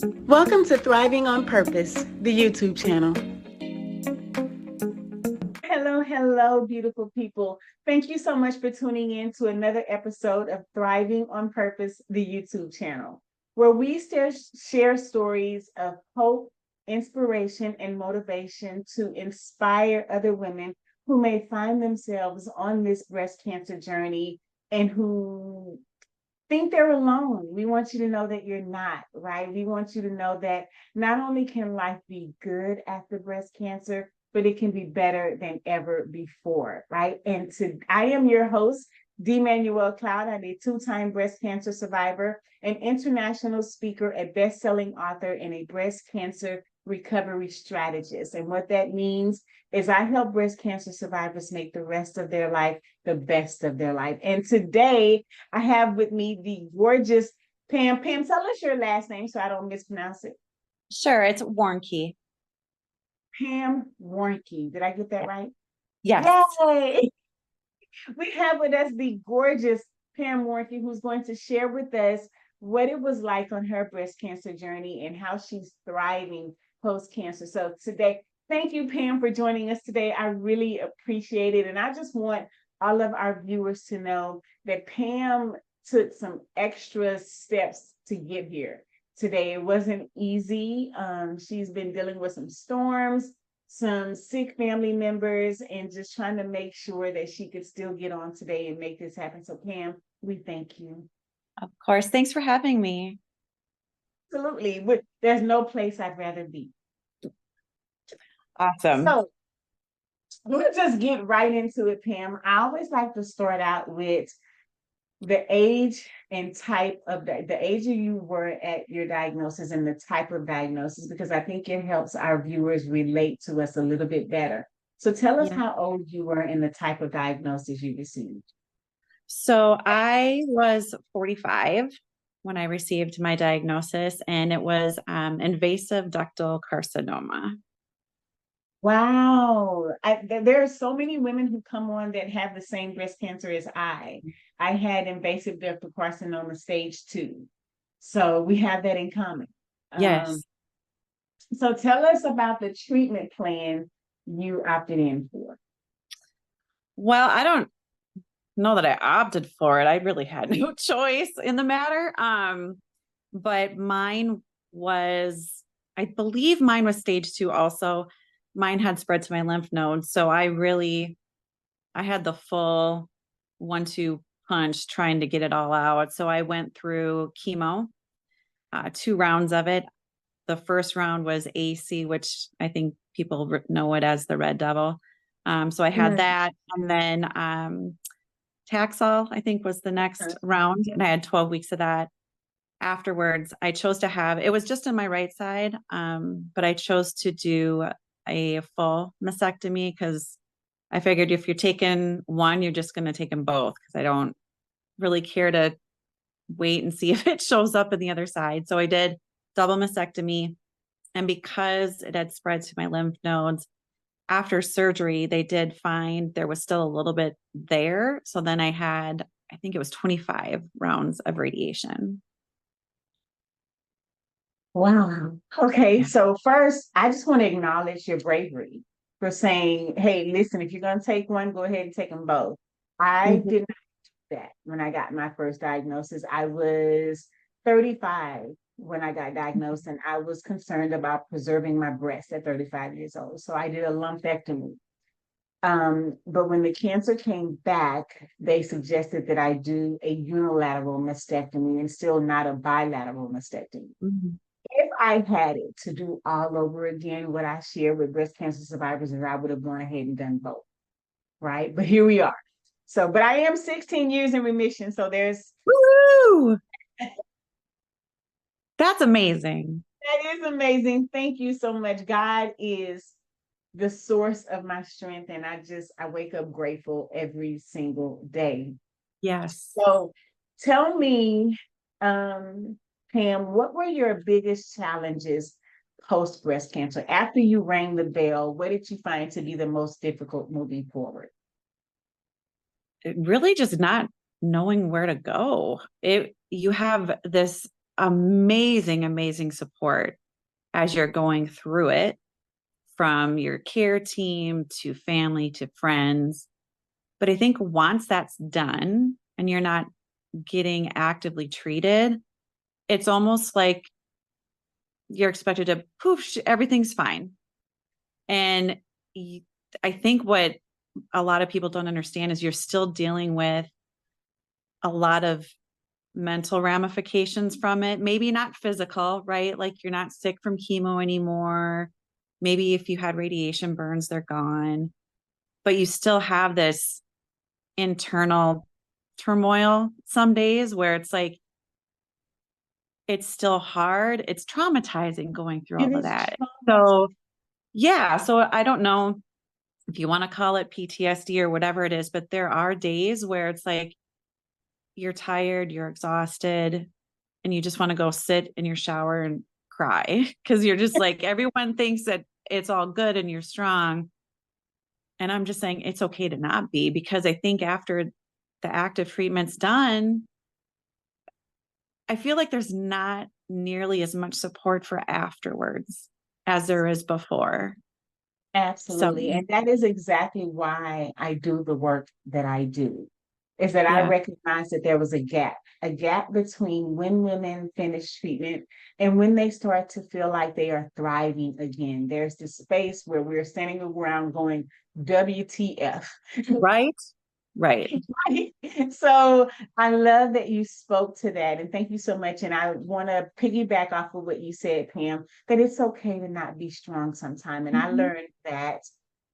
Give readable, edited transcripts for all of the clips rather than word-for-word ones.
Welcome to Thriving on Purpose, the YouTube channel. Hello, hello, beautiful people. Thank you so much for tuning in to another episode of Thriving on Purpose, the YouTube channel, where we share stories of hope, inspiration, and motivation to inspire other women who may find themselves on this breast cancer journey and who think they're alone. We want you to know that you're not, right? We want you to know that not only can life be good after breast cancer, but it can be better than ever before, right? I am your host, D. Manuel Cloud. I'm a two-time breast cancer survivor, an international speaker, a best-selling author, and a breast cancer recovery strategist. And what that means is I help breast cancer survivors make the rest of their life the best of their life. And today I have with me the gorgeous Pam. Pam, tell us your last name so I don't mispronounce it. Sure, it's Warnke. Pam Warnke. Did I get that right? Yes. Yay! We have with us the gorgeous Pam Warnke, who's going to share with us what it was like on her breast cancer journey and how she's thriving post-cancer. So today, thank you, Pam, for joining us today. I really appreciate it. And I just want all of our viewers to know that Pam took some extra steps to get here today. It wasn't easy. She's been dealing with some storms, some sick family members, and just trying to make sure that she could still get on today and make this happen. So Pam, we thank you. Of course. Thanks for having me. Absolutely. There's no place I'd rather be. Awesome. So we'll just get right into it, Pam. I always like to start out with the age and type of the age you were at your diagnosis and the type of diagnosis, because I think it helps our viewers relate to us a little bit better. So tell us how old you were and the type of diagnosis you received. So I was 45 when I received my diagnosis, and it was invasive ductal carcinoma. Wow. There are so many women who come on that have the same breast cancer as I. I had invasive ductal carcinoma stage 2. So we have that in common. Yes. So tell us about the treatment plan you opted in for. Well, I don't know that I opted for it. I really had no choice in the matter. But mine was, I believe mine was stage 2 also. Mine had spread to my lymph nodes. So I had the full 1-2 punch trying to get it all out. So I went through chemo, 2 rounds of it. The first round was AC, which I think people know it as the Red Devil. So I had that, and then Taxol, I think, was the next round, and I had 12 weeks of that. Afterwards, I chose to have, it was just on my right side, but I chose to do a full mastectomy because I figured if you're taking one, you're just going to take them both, because I don't really care to wait and see if it shows up in the other side. So I did double mastectomy. And because it had spread to my lymph nodes, after surgery, they did find there was still a little bit there. So then I had, I think it was 25 rounds of radiation. Wow. Okay. So first, I just want to acknowledge your bravery for saying, hey, listen, if you're going to take one, go ahead and take them both. I did not do that when I got my first diagnosis. I was 35 when I got diagnosed, and I was concerned about preserving my breast at 35 years old. So I did a lumpectomy. But when the cancer came back, they suggested that I do a unilateral mastectomy and still not a bilateral mastectomy. If I had it to do all over again, what I share with breast cancer survivors is I would have gone ahead and done both, right? But here we are. So, but I am 16 years in remission, so there's... Woo! That's amazing. That is amazing. Thank you so much. God is the source of my strength, and I wake up grateful every single day. Yes. So tell me, Pam, what were your biggest challenges post breast cancer? After you rang the bell, what did you find to be the most difficult moving forward? Really just not knowing where to go. You have this amazing, amazing support as you're going through it, from your care team to family to friends. But I think once that's done and you're not getting actively treated, it's almost like you're expected to poof, everything's fine. And I think what a lot of people don't understand is you're still dealing with a lot of mental ramifications from it. Maybe not physical, right? Like you're not sick from chemo anymore. Maybe if you had radiation burns, they're gone. But you still have this internal turmoil some days where it's like, it's still hard. It's traumatizing going through It all of is that. traumatizing. So, yeah. So I don't know if you want to call it PTSD or whatever it is, but there are days where it's like you're tired, you're exhausted, and you just want to go sit in your shower and cry because you're just like, everyone thinks that it's all good and you're strong. And I'm just saying it's okay to not be, because I think after the active treatment's done, I feel like there's not nearly as much support for afterwards as there is before. So, Absolutely. And that is exactly why I do the work that I do, is that I yeah, recognize that there was a gap between when women finish treatment and when they start to feel like they are thriving again. There's this space where we're standing around going, WTF. right, right. Right? So I love that you spoke to that. And thank you so much. And I want to piggyback off of what you said, Pam, that it's okay to not be strong sometime. And I Mhm. learned that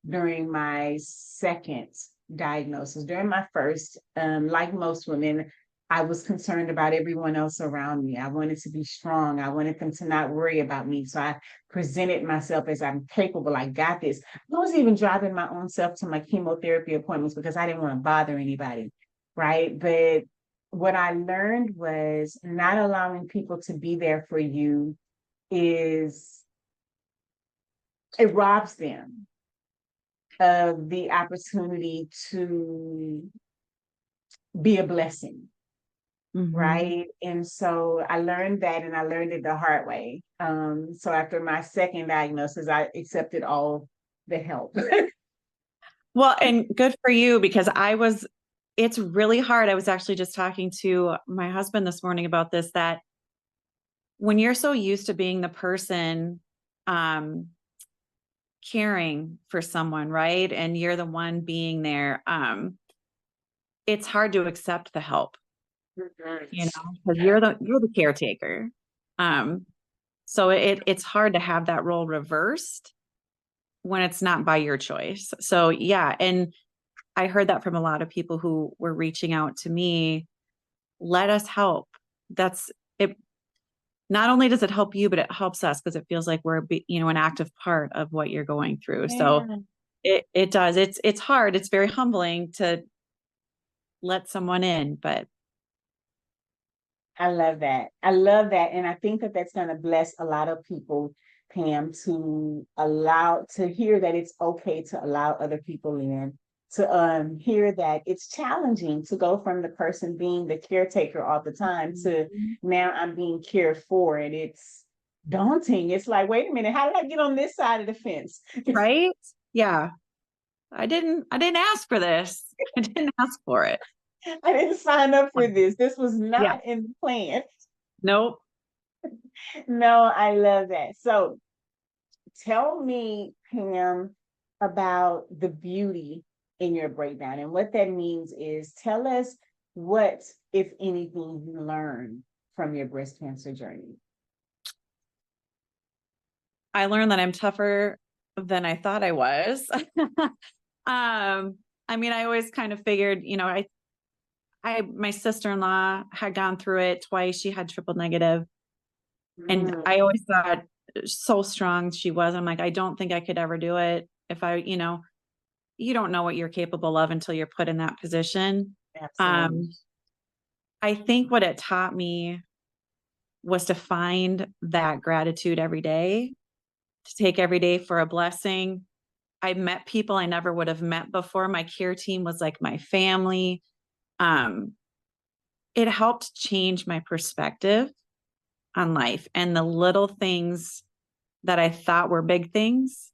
during my second diagnosis. During my first, like most women, I was concerned about everyone else around me. I wanted to be strong. I wanted them to not worry about me. So I presented myself as, I'm capable. I got this. I was even driving my own self to my chemotherapy appointments because I didn't want to bother anybody. Right. But what I learned was not allowing people to be there for you is, it robs them of the opportunity to be a blessing. Mhm. Right. And so I learned that, and I learned it the hard way. So after my second diagnosis, I accepted all the help. Well, and good for you, because it's really hard. I was actually just talking to my husband this morning about this, that when you're so used to being the person, um, caring for someone, right? And you're the one being there, it's hard to accept the help, because you're the caretaker. Um, so it's hard to have that role reversed when it's not by your choice. So yeah, and I heard that from a lot of people who were reaching out to me. Let us help. That's it. Not only does it help you, but it helps us because it feels like we're, an active part of what you're going through. So Yeah. it does. It's hard. It's very humbling to let someone in, but I love that. I love that. And I think that that's going to bless a lot of people, Pam, to hear that it's okay to allow other people in, to hear that it's challenging to go from the person being the caretaker all the time to Mhm. now I'm being cared for. And it's daunting. It's like, wait a minute, how did I get on this side of the fence? Right? Yeah. I didn't ask for this. I didn't ask for it. I didn't sign up for this. This was Yeah. not in the plan. Nope. No, I love that. So tell me, Pam, about the beauty in your breakdown. And what that means is, tell us what, if anything, you learned from your breast cancer journey. I learned that I'm tougher than I thought I was. I mean, I always kind of figured, my sister-in-law had gone through it twice. She had triple negative. And Mm, I always thought so strong she was. I'm like, I don't think I could ever do it. If you don't know what you're capable of until you're put in that position. absolutely. Um, I think what it taught me was to find that gratitude every day, to take every day for a blessing. I met people I never would have met before. My care team was like my family. Um, it helped change my perspective on life. And the little things that I thought were big things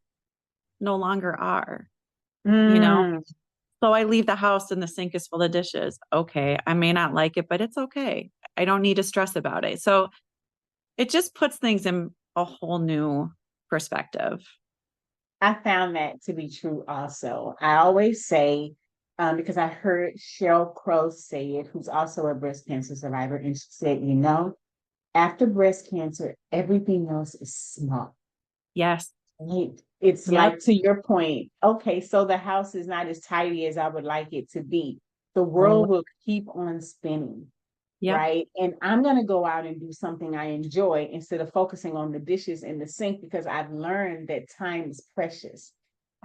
no longer are, you know? Mm, So I leave the house and the sink is full of dishes. Okay. I may not like it, but it's okay. I don't need to stress about it. So it just puts things in a whole new perspective. I found that to be true also. I always say, because I heard Cheryl Crow say it, who's also a breast cancer survivor, and she said, after breast cancer, everything else is small. Yes. Right? It's Yep. like, to your point, okay, so the house is not as tidy as I would like it to be. The Oh, world will keep on spinning, yep. right? And I'm going to go out and do something I enjoy instead of focusing on the dishes in the sink, because I've learned that time is precious.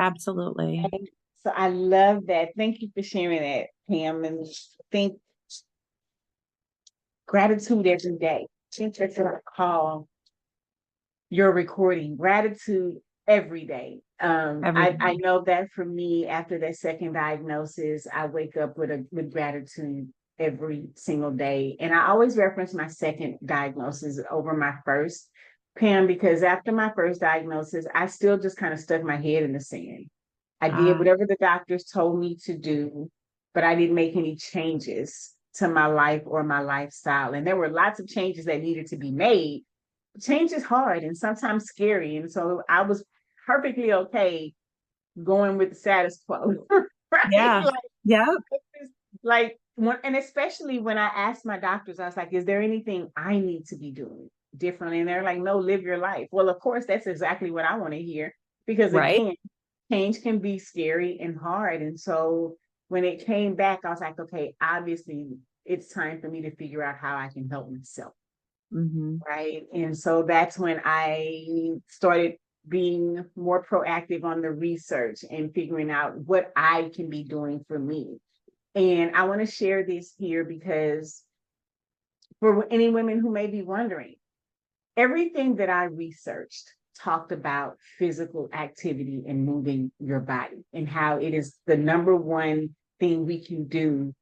Absolutely. And so I love that. Thank you for sharing that, Pam. And think gratitude every day. I think that's what I call your recording. Gratitude every day. Every I day. know that for me, after that second diagnosis, I wake up with gratitude every single day. And I always reference my second diagnosis over my first, Pam, because after my first diagnosis, I still just kind of stuck my head in the sand. I did Ah, whatever the doctors told me to do, but I didn't make any changes to my life or my lifestyle. And there were lots of changes that needed to be made. Change is hard and sometimes scary. And so I was perfectly okay going with the status quo, right? yeah. Yeah. And especially when I asked my doctors, I was like, is there anything I need to be doing differently? And they're like, no, live your life. Well, of course, that's exactly what I want to hear, because Right. again, change can be scary and hard. And so when it came back, I was like, okay, obviously it's time for me to figure out how I can help myself. Hmm. Right. And so that's when I started being more proactive on the research and figuring out what I can be doing for me. And I want to share this here because for any women who may be wondering, everything that I researched talked about physical activity and moving your body, and how it is the number one thing we can do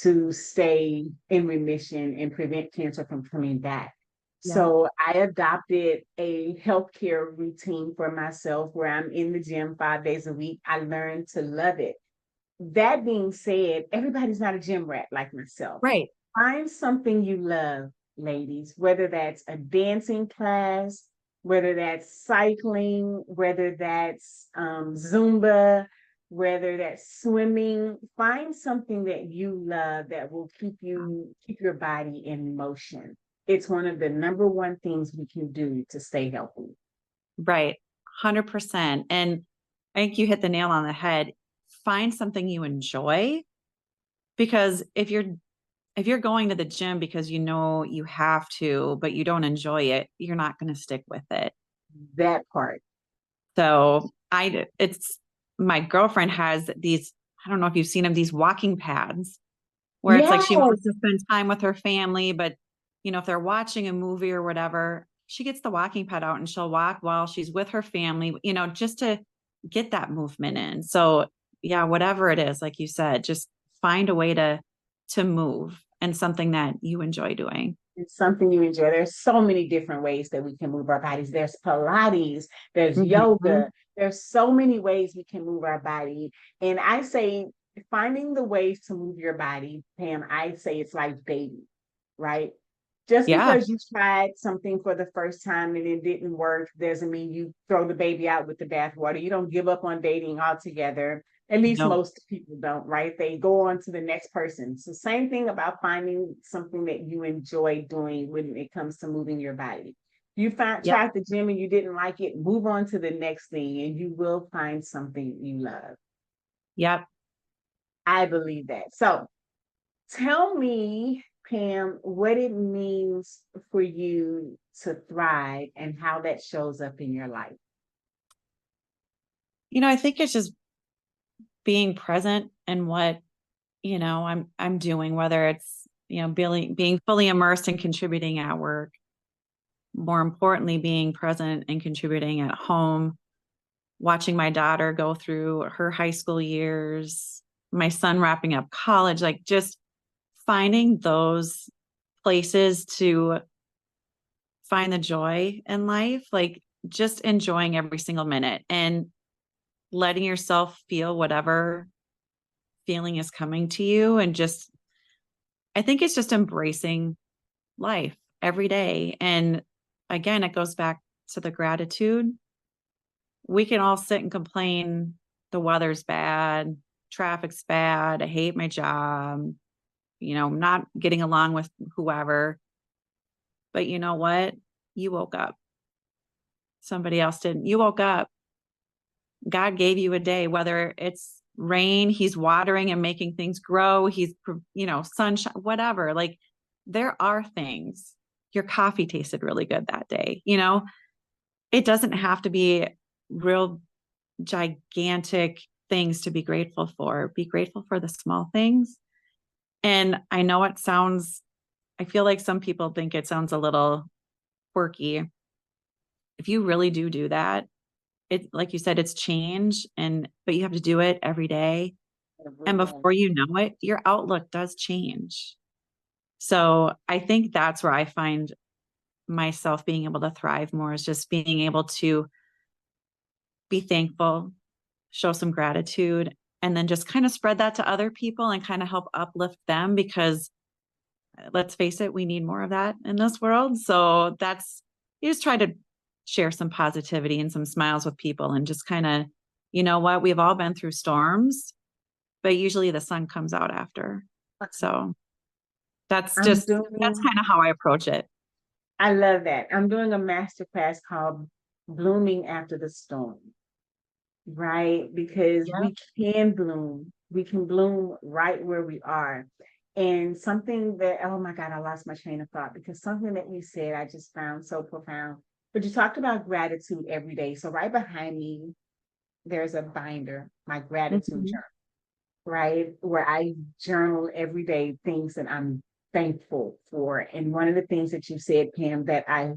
to stay in remission and prevent cancer from coming back. Yeah. So I adopted a healthcare routine for myself where I'm in the gym 5 days a week. I learned to love it. That being said, everybody's not a gym rat like myself. Right. Find something you love, ladies, whether that's a dancing class, whether that's cycling, whether that's Zumba, whether that's swimming. Find something that you love that will keep your body in motion. It's one of the number one things we can do to stay healthy. Right. 100%. And I think you hit the nail on the head. Find something you enjoy, because if you're going to the gym because you know you have to, but you don't enjoy it, you're not going to stick with it. That part. So it's my girlfriend has these, I don't know if you've seen them, these walking pads where it's like she wants Yes. to spend time with her family, but if they're watching a movie or whatever, she gets the walking pad out and she'll walk while she's with her family, just to get that movement in. So yeah, whatever it is, like you said, just find a way to move and something that you enjoy doing. It's something you enjoy. There's so many different ways that we can move our bodies. There's Pilates, there's Mhm. yoga. There's so many ways we can move our body. And I say finding the ways to move your body, Pam, I say it's like baby, right? Just Yeah, because you tried something for the first time and it didn't work doesn't mean you throw the baby out with the bathwater. You don't give up on dating altogether. At least no, most people don't, right? They go on to the next person. So same thing about finding something that you enjoy doing when it comes to moving your body. You yep, tried the gym and you didn't like it, move on to the next thing and you will find something you love. yep. I believe that. So tell me, Pam, what it means for you to thrive and how that shows up in your life. I think it's just being present in what, I'm doing, whether it's, being fully immersed and contributing at work, more importantly, being present and contributing at home, watching my daughter go through her high school years, my son wrapping up college, like just finding those places to find the joy in life, like just enjoying every single minute and letting yourself feel whatever feeling is coming to you. And just, I think it's just embracing life every day. And again, it goes back to the gratitude. We can all sit and complain the weather's bad, traffic's bad, I hate my job, not getting along with whoever. But you know what? You woke up. Somebody else didn't. You woke up. God gave you a day, whether it's rain, he's watering and making things grow, he's, sunshine, whatever. Like there are things. Your coffee tasted really good that day. It doesn't have to be real gigantic things to be grateful for. Be grateful for the small things. And I know I feel like some people think it sounds a little quirky. If you really do that, it, like you said, it's change, but you have to do it every day. And before you know it, your outlook does change. So I think that's where I find myself being able to thrive more, is just being able to be thankful, show some gratitude, and then just kind of spread that to other people and kind of help uplift them, because let's face it, we need more of that in this world. So you just try to share some positivity and some smiles with people, and just kind of, what, we've all been through storms, but usually the sun comes out after. So that's kind of how I approach it. I love that. I'm doing a masterclass called Blooming After the Storm, right? Because we can bloom. We can bloom right where we are. And something that, oh my God, I lost my train of thought, because something that you said I just found so profound. But you talked about gratitude every day. So right behind me, there's a binder, my gratitude journal, right? Where I journal every day things that I'm thankful for. And one of the things that you said, Pam, that I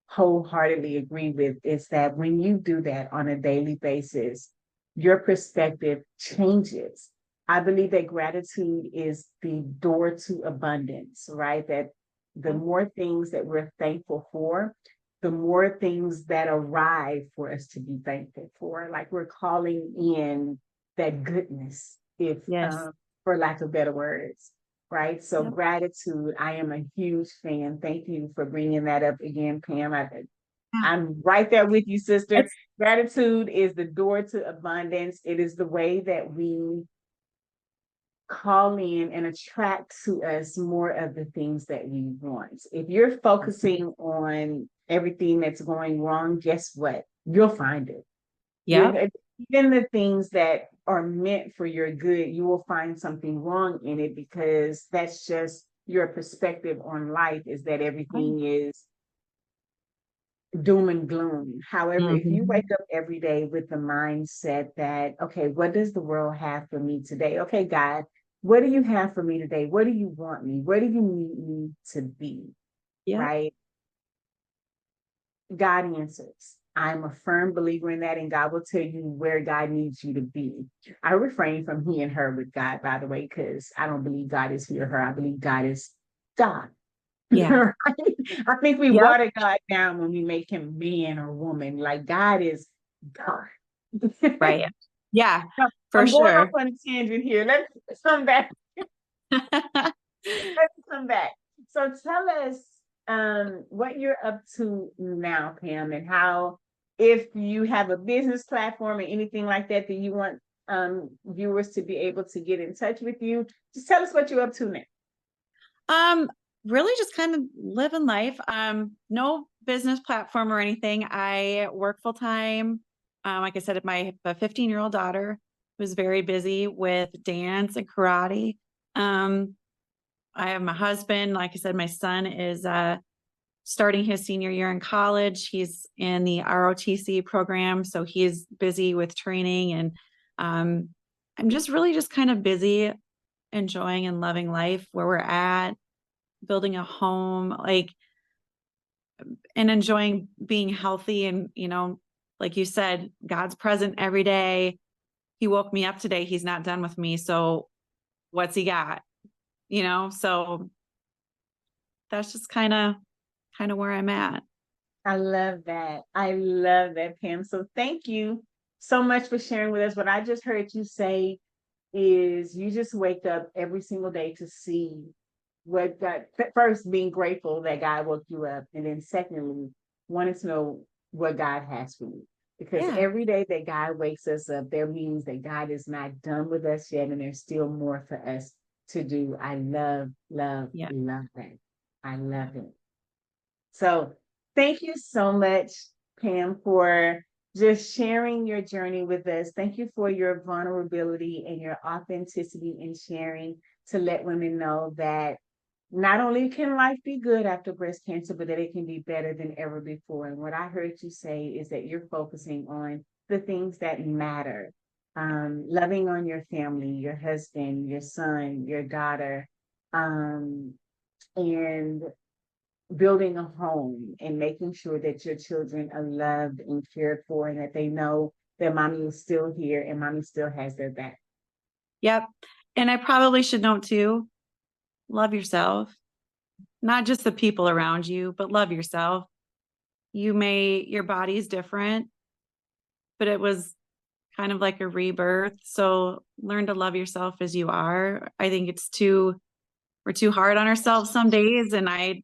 wholeheartedly agree with, is that when you do that on a daily basis, your perspective changes. I believe that gratitude is the door to abundance, right? That the more things that we're thankful for, the more things that arrive for us to be thankful for. Like we're calling in that goodness, if for lack of better words, right? So gratitude, I am a huge fan. Thank you for bringing that up again, Pam. I'm right there with you, sister. Gratitude is the door to abundance. It is the way that we call in and attract to us more of the things that we want. If you're focusing on everything that's going wrong, guess what? You'll find it. Yeah. Even the things that are meant for your good, you will find something wrong in it, because that's just your perspective on life, is that everything is doom and gloom. However, if you wake up every day with the mindset that, okay, what does the world have for me today? Okay, God, what do you have for me today? What do you want me? Where do you need me to be? Right? God answers. I'm a firm believer in that, and God will tell you where God needs you to be. I refrain from he and her with God, by the way, because I don't believe God is he or her. I believe God is God. Yeah. I think we water God down when we make him man or woman. Like God is God. Right. Yeah, for I'm going sure. off on a tangent here. Let's come back. Let's come back. So tell us what you're up to now, Pam, and how, if you have a business platform or anything like that you want viewers to be able to get in touch with you. Just tell us what you're up to now. Really just kind of living life. No business platform or anything. I work full time. Like I said, my 15-year-old daughter was very busy with dance and karate. I have my husband. Like I said, my son is starting his senior year in college. He's in the ROTC program, so he's busy with training. And I'm just really just kind of busy enjoying and loving life where we're at, building a home, and enjoying being healthy. And, like you said, God's present every day. He woke me up today. He's not done with me. So what's he got? So that's just kind of where I'm at. I love that. I love that, Pam. So thank you so much for sharing with us. What I just heard you say is you just wake up every single day to see what God, first being grateful that God woke you up, and then secondly, wanting to know what God has for you. Because Yeah. every day that God wakes us up, there means that God is not done with us yet, and there's still more for us to do. I love, love, Yeah. love that. I love it. So thank you so much, Pam, for just sharing your journey with us. Thank you for your vulnerability and your authenticity in sharing to let women know that not only can life be good after breast cancer, but that it can be better than ever before. And what I heard you say is that you're focusing on the things that matter. Loving on your family, your husband, your son, your daughter, um, and building a home and making sure that your children are loved and cared for and that they know that mommy is still here and mommy still has their back. Yep. And I probably should note too, love yourself, not just the people around you, but love yourself. Your body's different, but it was kind of like a rebirth. So learn to love yourself as you are. I think we're too hard on ourselves some days. And I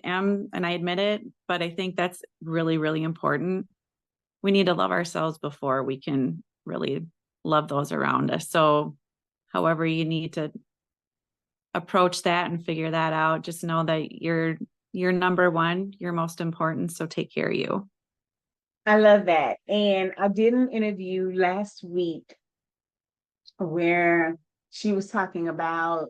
am, and I admit it, but I think that's really, really important. We need to love ourselves before we can really love those around us. So however you need to approach that and figure that out, just know that you're number one, you're most important. So take care of you. I love that. And I did an interview last week where she was talking about,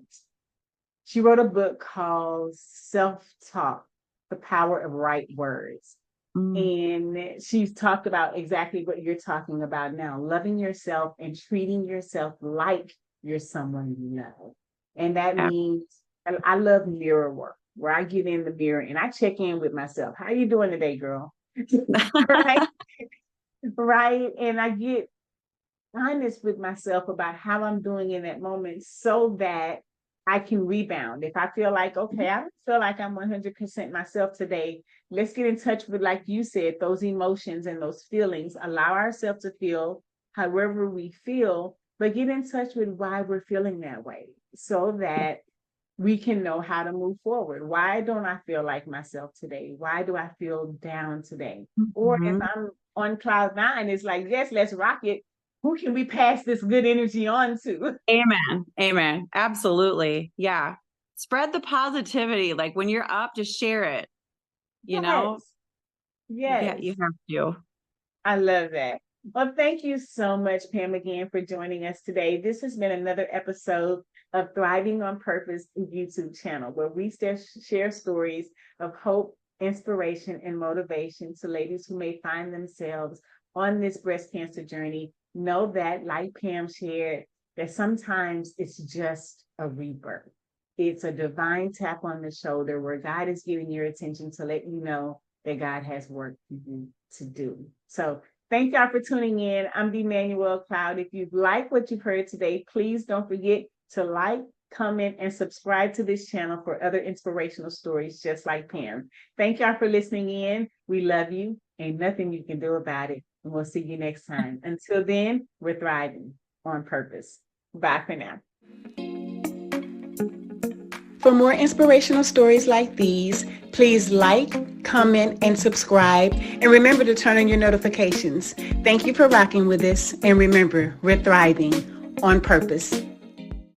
she wrote a book called Self-Talk, The Power of Right Words. Mm, And she's talked about exactly what you're talking about now, loving yourself and treating yourself like you're someone you know. And that ab- means I love mirror work where I get in the mirror and I check in with myself. How you doing today, girl? Right? Right. And I get honest with myself about how I'm doing in that moment so that I can rebound. If I feel like, okay, I don't feel like I'm 100% myself today, let's get in touch with, like you said, those emotions and those feelings. Allow ourselves to feel however we feel, but get in touch with why we're feeling that way so that we can know how to move forward. Why don't I feel like myself today? Why do I feel down today? Or if Mhm. I'm on cloud nine, it's like, yes, let's rock it. Who can we pass this good energy on to? Amen. Amen. Absolutely. Yeah. Spread the positivity. Like when you're up, just share it. You know, Yes, yes. you have to. I love that. Well, thank you so much, Pam, again for joining us today. This has been another episode of Thriving on Purpose YouTube channel, where we still share stories of hope, inspiration, and motivation to ladies who may find themselves on this breast cancer journey. Know that, like Pam shared, that sometimes it's just a rebirth. It's a divine tap on the shoulder where God is giving your attention to let you know that God has work for you to do. So thank y'all for tuning in. I'm Emmanuel Cloud. If you like what you've heard today, please don't forget to like, comment, and subscribe to this channel for other inspirational stories just like Pam. Thank y'all for listening in. We love you. Ain't nothing you can do about it. And we'll see you next time. Until then, we're thriving on purpose. Bye for now. For more inspirational stories like these, please like, comment, and subscribe. And remember to turn on your notifications. Thank you for rocking with us. And remember, we're thriving on purpose.